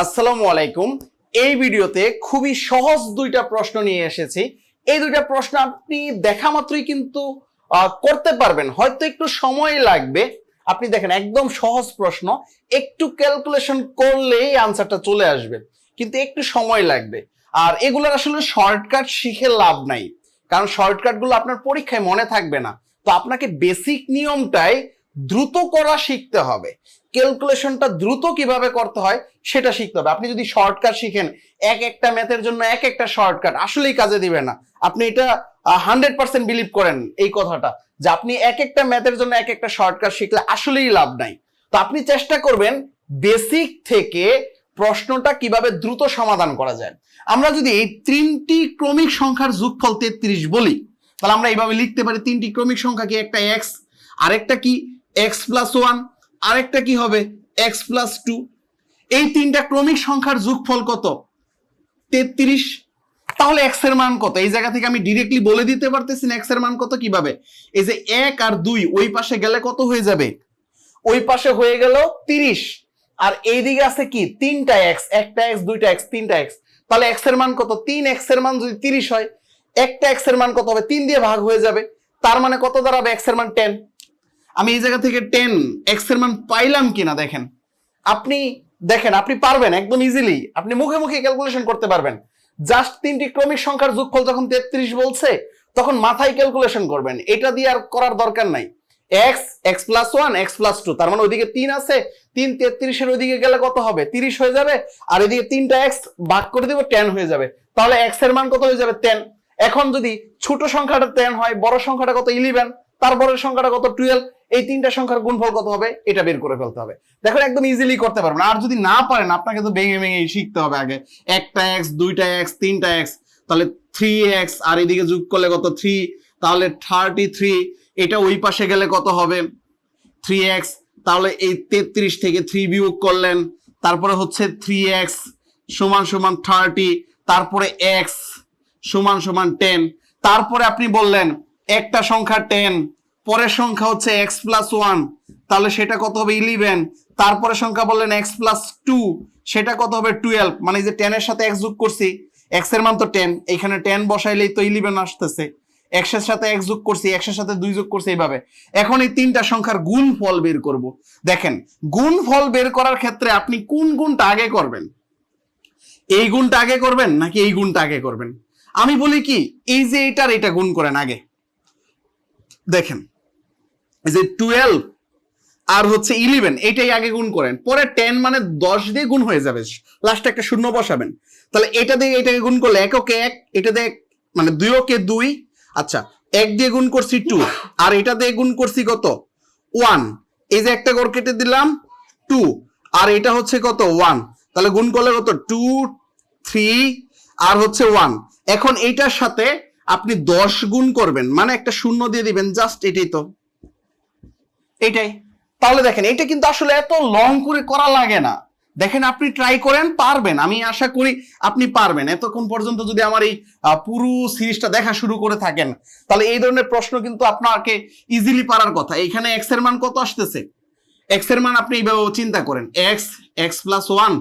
আসসালামু আলাইকুম। এই ভিডিওতে খুবই সহজ দুইটা প্রশ্ন নিয়ে এসেছি। এই দুইটা প্রশ্ন আপনি দেখা মাত্রই কিন্তু করতে পারবেন, হয়তো একটু সময় লাগবে। আপনি দেখেন একদম সহজ প্রশ্ন, একটু ক্যালকুলেশন করলেই আনসারটা চলে আসবে, কিন্তু একটু সময় লাগবে। আর এগুলোর আসলে শর্টকাট শিখে লাভ নাই, কারণ শর্টকাটগুলো আপনার পরীক্ষায় মনে থাকবে না। তো আপনাকে বেসিক নিয়মটাই দ্রুত করা শিখতে হবে, ক্যালকুলেশনটা দ্রুত কিভাবে করতে হয় সেটা শিখতে হবে। আপনি যদি শর্টকাট শিখেন, একটা ম্যাথের জন্য একটা শর্টকাট আসলেই কাজে দিবে না। আপনি এটা 100% বিলিভ করেন এই কথাটা, যে আপনি একটা ম্যাথের জন্য একটা শর্টকাট শিখলে আসলেই লাভ নাই। তো আপনি চেষ্টা করবেন বেসিক থেকে প্রশ্নটা কিভাবে দ্রুত সমাধান করা যায়। আমরা যদি এই তিনটি ক্রমিক সংখ্যার যোগফল 33 বলি, তাহলে আমরা এইভাবে লিখতে পারি, তিনটি ক্রমিক সংখ্যা কি, একটা এক্স, আরেকটা কি এক্স প্লাস 1, আরেকটা কি হবে এক্স প্লাস 2। এই তিনটা ক্রমিক সংখ্যার যোগফল কত? 33। তাহলে এক্স এর মান কত? এই জায়গা থেকে আমি ডিরেক্টলি বলে দিতে পারতেছি না এক্স এর মান কত। কিভাবে? এই যে 1 আর 2 ওই পাশে গেলে কত হয়ে যাবে? ওই পাশে হয়ে গেল 30, আর এইদিকে আছে কি তিনটা এক্স, একটা এক্স, দুইটা এক্স, তিনটা এক্স। তাহলে এক্স এর মান কত? 3 এক্স এর মান যদি 30 হয়, একটা এক্স এর মান কত হবে? 3 দিয়ে ভাগ হয়ে যাবে। তার মানে কত দাঁড়াবে? এক্স এর মান 10। আমি এই জায়গা থেকে 10 এক্স এর মান পাইলাম কিনা দেখেন। আপনি দেখেন, আপনি পারবেন একদম ইজিলি, আপনি মুখে মুখে ক্যালকুলেশন করতে পারবেন। জাস্ট তিনটি ক্রমিক সংখ্যার যোগফল যখন 33 বলছে, তখন মাথায় ক্যালকুলেশন করবেন, এটা দিয়ে আর করার দরকার নাই। X, x plus 1, x plus 2, তার মানে ওইদিকে 3 আছে, 3 33 এর ওইদিকে গেলে কত হবে? 30 হয়ে যাবে। আর এদিকে তিনটা এক্স ভাগ করে দেব, 10 হয়ে যাবে। তাহলে এক্স এর মান কত হয়ে যাবে? 10। এখন যদি ছোট সংখ্যাটা 10 হয়, বড় সংখ্যাটা কত? 11, তারপরের সংখ্যাটা কত? 12। এই তিনটা সংখ্যার গুণফল কত হবে এটা বের করে ফেলতে হবে। দেখুন একদম ইজিলি করতে পারবেন। আর যদি না পারেন, আপনাকে তো ভেঙে ভেঙে শিখতে হবে আগে। একটা এক্স, দুইটা এক্স, তিনটা এক্স, তাহলে 3x, আর এদিকে যোগ করলে কত? 3, তাহলে 33। এটা ওই পাশে গেলে কত হবে? 3x। তাহলে এই 33 থেকে 3 বিয়োগ করলেন, তারপরে হচ্ছে 3x সমান সমান 30, তারপরে x সমান সমান 10। তারপরে আপনি বললেন একটা সংখ্যা 10, পরের সংখ্যা হচ্ছে x প্লাস 1, তাহলে সেটা কত হবে? 11। তারপরে সংখ্যা বললেন x প্লাস 2, সেটা কত হবে? 12। মানে যে 10 এর সাথে x যোগ করছি, x এর মান তো 10, এখানে 10 বসাইলেই তো 11 আসতেছে। x এর সাথে x যোগ করছি, x এর সাথে 2 যোগ করছি, এইভাবে। এখন এই তিনটা সংখ্যার গুণফল বের করব। দেখেন, গুণফল বের করার ক্ষেত্রে আপনি কোন গুণটা আগে করবেন? এই গুণটা আগে করবেন নাকি এই গুণটা আগে করবেন? আমি বলি কি, এই যে এইটার এটা গুণ করেন আগে। দেখেন, এই যে 12 আর হচ্ছে 11, এটাই আগে গুণ করেন, পরে 10 মানে 10 দিয়ে গুণ হয়ে যাবে, লাস্টে একটা শূন্য বসাবেন। তাহলে এটা দিয়ে এটাকে গুণ করলে এককে 1, এটা দিয়ে মানে 2কে 2, আচ্ছা 1 দিয়ে গুণ করছি 2, আর এটা দিয়ে গুণ করছি কত? 1। এই যে একটা গড় কেটে দিলাম 2, আর এটা হচ্ছে কত? 1। তাহলে গুণ করলে কত? 2, 3 আর হচ্ছে 1। এখন এইটার সাথে আপনি 10 গুণ করবেন, মানে একটা শূন্য দিয়ে দিবেন, জাস্ট এটাই তো, এইটাই। তাহলে দেখেন, এটা কিন্তু আসলে এত লং করে করা লাগে না। দেখেন আপনি ট্রাই করেন, পারবেন, আমি আশা করি আপনি পারবেন। এতক্ষণ পর্যন্ত যদি আমার এই পুরো সিরিজটা দেখা শুরু করে থাকেন, তাহলে এই ধরনের প্রশ্ন কিন্তু আপনাকে ইজিলি পারার কথা। এখানে এক্স এর মান কত আসতেছে? এক্স এর মান আপনি এইভাবে চিন্তা করেন, x, x plus 1,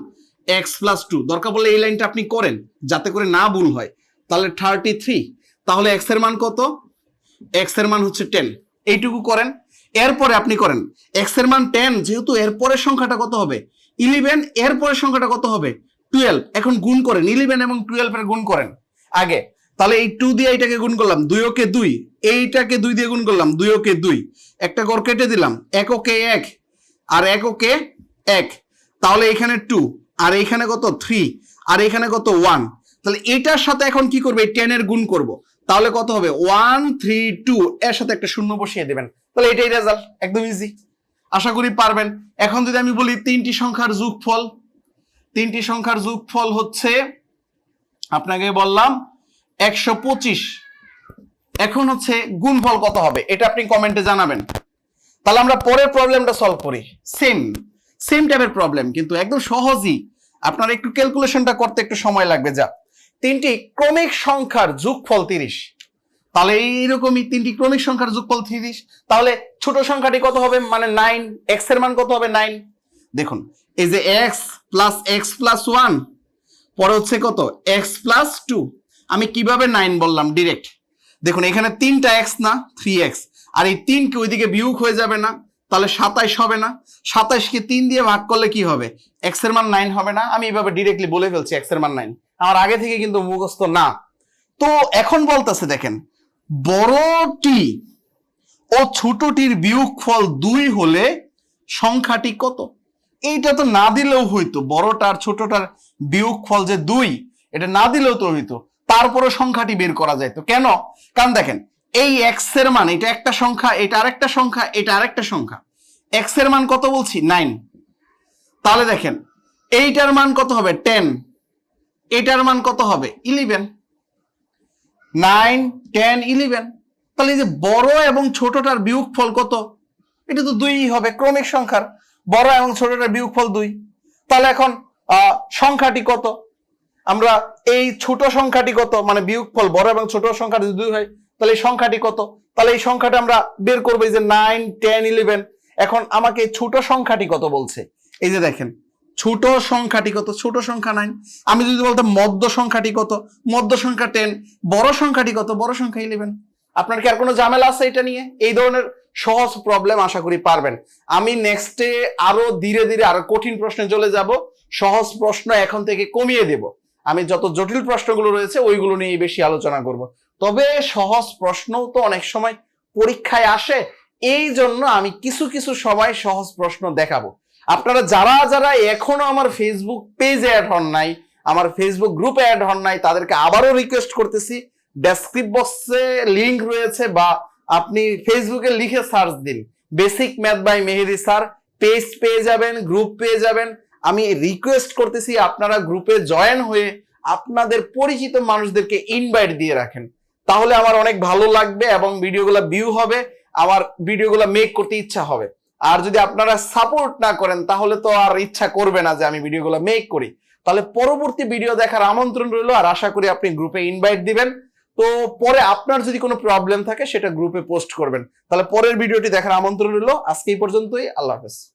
x plus 2, দরকার পড়লে এই লাইনটা আপনি করেন যাতে করে না ভুল হয়। তাহলে 33, তাহলে এক্স এর মান কত? এক্স এর মান হচ্ছে 10, এইটুকু করেন। এরপরে আপনি করেন এক্স এর মান 10, যেহেতু এর পরের সংখ্যাটা কত হবে? 11, এর পরের সংখ্যাটা কত হবে? 12। এখন গুণ করেন, 11 এবং 12 এর গুণ করেন আগে। তাহলে এই 2 দিয়ে এইটাকে গুণ করলাম, 2কে 2, এইটাকে 2 দিয়ে গুণ করলাম, 2কে 2, একটা গড় কেটে দিলাম, এককে 1 আর এককে 1। তাহলে এখানে 2, আর এইখানে কত? 3, আর এখানে কত? 1। তাহলে এটার সাথে এখন কি করবে? 10 এর গুণ করব। তাহলে কত হবে? 1, 3, 2, এর সাথে একটা শূন্য বসিয়ে দেবেন। তাহলে এটাই রেজাল্ট, একদম ইজি, আশা করি পারবেন। এখন যদি আমি বলি তিনটি সংখ্যার যোগফল, তিনটি সংখ্যার যোগফল হচ্ছে, আপনাকে বললাম 125। এখন হচ্ছে গুণফল কত হবে এটা আপনি কমেন্টে জানাবেন। তাহলে আমরা পরের প্রবলেমটা সলভ করি। সেম টাইপের প্রবলেম, কিন্তু একদম সহজই। আপনার একটু ক্যালকুলেশনটা করতে একটু সময় লাগবে। যা তিনটি ক্রমিক সংখ্যার যোগফল 30, তাহলে এইরকমই তিনটি ক্রমিক সংখ্যার যোগফল 30। তাহলে ছোট সংখ্যাটি কত হবে? মানে 9, এক্স এর মান কত হবে? 9। দেখুন এই যে এক্স প্লাস 1 পরে হচ্ছে কত এক্স প্লাস 2। আমি কিভাবে 9 বললাম ডিরেক্ট, দেখুন এখানে 3টা এক্স না 3x, আর এই 3 কে ওইদিকে বিয়োগ হয়ে যাবে না, তাহলে 27 হবে না। 27 কে 3 দিয়ে ভাগ করলে কি হবে, এক্স এর মান 9 হবে না। আমি এইভাবে ডিরেক্টলি বলে ফেলছি এক্স এর মান 9, আমার আগে থেকে কিন্তু মুখস্থ না। তো এখন বলতেছে দেখেন, বড়টি ও ছোটটির বিয়োগফল 2 হলে সংখ্যাটি কত। এইটা তো না দিলেও হইতো, বড়টার ছোটটার বিয়োগফল যে 2, এটা না দিলেও তো হইতো, তারপরে সংখ্যাটি বের করা যাইতো। কেন? কারণ দেখেন এই এক্স এর মান, এটা একটা সংখ্যা, এটা আরেকটা সংখ্যা, এটা আরেকটা সংখ্যা। এক্স এর মান কত বলছি 9, তাহলে দেখেন এইটার মান কত হবে 10, এটার মান কত হবে 11, 9 10 11। তাহলে এই যে বড় এবং ছোটটার বিয়োগফল কত, এটা তো 2 হবে, ক্রমিক সংখ্যার বড় এবং ছোটটার বিয়োগফল 2। তাহলে এখন সংখ্যাটি কত, আমরা এই ছোট সংখ্যাটি কত, মানে বিয়োগফল বড় এবং ছোট সংখ্যা যদি 2 হয় তাহলে এই সংখ্যাটি কত, তাহলে এই সংখ্যাটা আমরা বের করবো, এই যে 9 10 11। এখন আমাকে ছোট সংখ্যাটি কত বলছে, এই যে দেখেন ছোট সংখ্যাটি কত, ছোট সংখ্যা 9। আমি যদি বলতাম মধ্য সংখ্যাটি কত, মধ্য সংখ্যা 10, বড় সংখ্যাটি কত, বড় সংখ্যা 11। আপনার কি আর কোনো ঝামেলা আছে এটা নিয়ে? এই ধরনের সহজ প্রবলেম আশা করি পারবেন। আমি নেক্সটে আরো ধীরে ধীরে আরো কঠিন প্রশ্নে চলে যাব, সহজ প্রশ্ন এখন থেকে কমিয়ে দেব। আমি যত জটিল প্রশ্নগুলো রয়েছে ওইগুলো নিয়ে বেশি আলোচনা করব। তবে সহজ প্রশ্নও তো অনেক সময় পরীক্ষায় আসে, এই জন্য আমি কিছু কিছু সময় সহজ প্রশ্ন দেখাবো। আপনারা যারা যারা এখনো আমার ফেসবুক পেজে অ্যাড হন নাই, আমার ফেসবুক গ্রুপে অ্যাড হন নাই, তাদেরকে আবারও রিকোয়েস্ট করতেছি, ডেসক্রিপশন বক্সে লিংক রয়েছে, বা আপনি ফেসবুকে লিখে সার্চ দিন basic math by Mehedi sir, page পেয়ে যাবেন, গ্রুপ পেয়ে যাবেন। আমি রিকোয়েস্ট করতেছি আপনারা গ্রুপে জয়েন হয়ে আপনাদের পরিচিত মানুষদেরকে ইনভাইট দিয়ে রাখেন, তাহলে আমার অনেক ভালো লাগবে এবং ভিডিওগুলো ভিউ হবে, আমার ভিডিওগুলো মেক করতে ইচ্ছা হবে। আর যদি আপনারা সাপোর্ট না করেন তাহলে তো আর ইচ্ছা করবে না যে আমি ভিডিওগুলো মেক করি। তাহলে পরবর্তী ভিডিও দেখার আমন্ত্রণ রইল, আর আশা করি আপনি গ্রুপে ইনভাইট দিবেন। তো পরে আপনার যদি কোনো প্রবলেম থাকে সেটা গ্রুপে পোস্ট করবেন। তাহলে পরের ভিডিওটি দেখার আমন্ত্রণ রইল। আজকে এই পর্যন্তই, আল্লাহ হাফেজ।